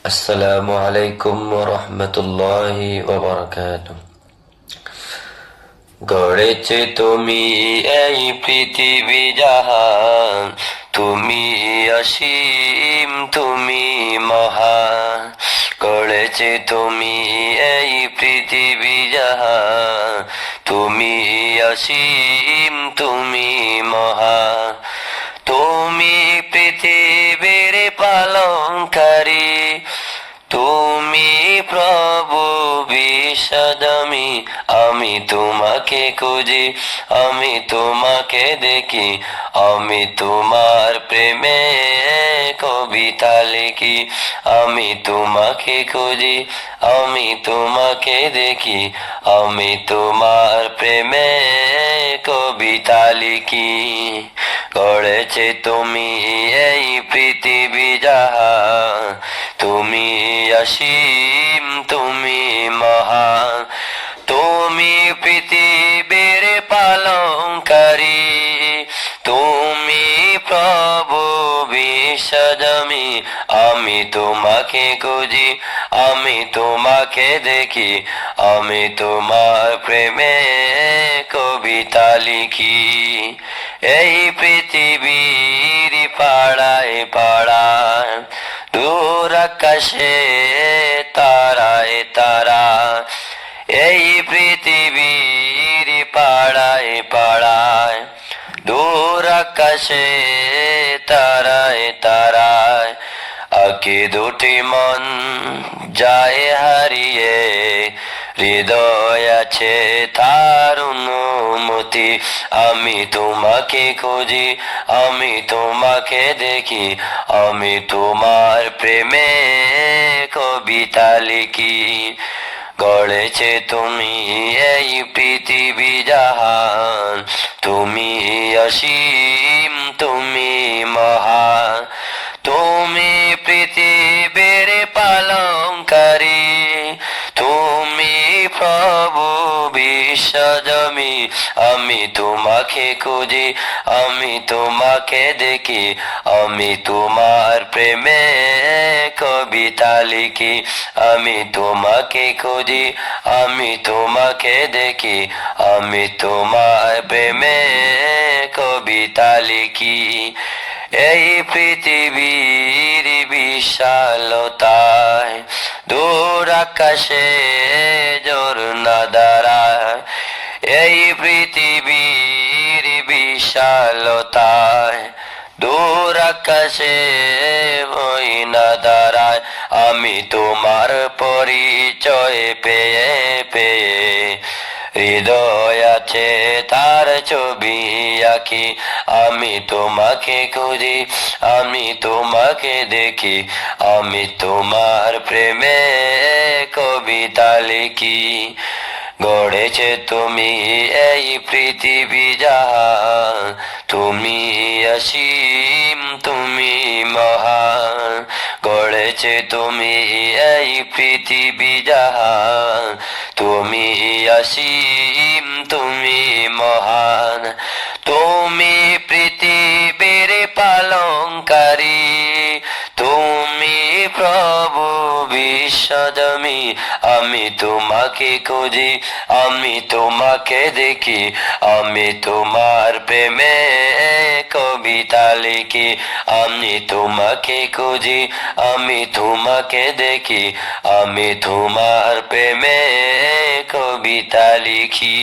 আসসালামু আলাইকুম ওয়া রাহমাতুল্লাহি ওয়া বারাকাতুহু। গড়েছে তুমি এই পৃথিবী জাহান, তুমি অসীম, তুমি মহান। গড়েছে তুমি এই পৃথিবী জাহান, তুমি অসীম, তুমি মহান। তুমি পৃথিবীর পালনকারী, তুমি প্রভু বিশ্বদামী। আমি তোমাকে খুঁজি, আমি তোমাকে দেখি, আমি তোমার প্রেমে কবিতা লিখি। আমি তোমাকে খুঁজি, আমি তোমাকে দেখি, আমি তোমার প্রেমে কবিতা লিখি। গড়েছে তুমি এই পৃথিবী জাহান, তুমি অসীম, তুমি মহান। তুমি পৃথিবীর পালনকারী, তুমি প্রভু বিশ্বদামী। আমি তোমাকে খুঁজি, আমি তোমাকে দেখি, আমি তোমার প্রেমে কবিতা লিখি। এই পৃথিবীর পাড়ায় পাড়ায়, দূর আকাশে তারায় তারা। এই পৃথিবীর পাড়ায় পাড়ায়, দূর আকাশে তারায় তারায়। আঁকি দুটি মন যায় হারিয়ে, হৃদয় আছে তার অনুমতি। আমি তোমাকে খুঁজি, আমি তোমাকে দেখি, আমি তোমার প্রেমে কবিতা লিখি। গড়েছে তুমি এই পৃথিবী জাহান, তুমি অসীম, তুমি মহান। তুমি পৃথিবীর পালনকারী, তুমি প্রভু বিশ্বদামী। আমি তোমাকে খুঁজি, আমি তোমাকে দেখি, আমি তোমার প্রেমে কবিতা লিখি। আমি তোমাকে খুঁজি, আমি তোমাকে দেখি, আমি তোমার প্রেমে কবিতা লিখি। এই পৃথিবীর বিশালতায়, দূর আকাশে ঝরনা দাঁড়ায়। এই পৃথিবীর বিশালতায়, দূর আকাশে ময়না দাঁড়ায়। আমি তোমার পরিচয় পেয়ে পেয়ে, হৃদয় আছে তার ছবি আঁকি। আমি তোমাকে খুঁজি, আমি তোমাকে দেখি, আমি তোমার প্রেমে কবিতা লিখি। গড়েছে তুমি এই পৃথিবী জাহান, তুমি অসীম, তুমি মহান। গড়েছে তুমি এই পৃথিবী জাহান, তুমি অসীম, তুমি মহান। তুমি পৃথিবীর পালনকারী, তুমি প্রভু বিশ্বদামী। আমি তোমাকে খুঁজি, আমি তোমাকে দেখি, আমি তোমার প্রেমে কবিতা লিখি। আমি তোমাকে খুঁজি, আমি তোমাকে দেখি, আমি তোমার প্রেমে কবিতা লিখি।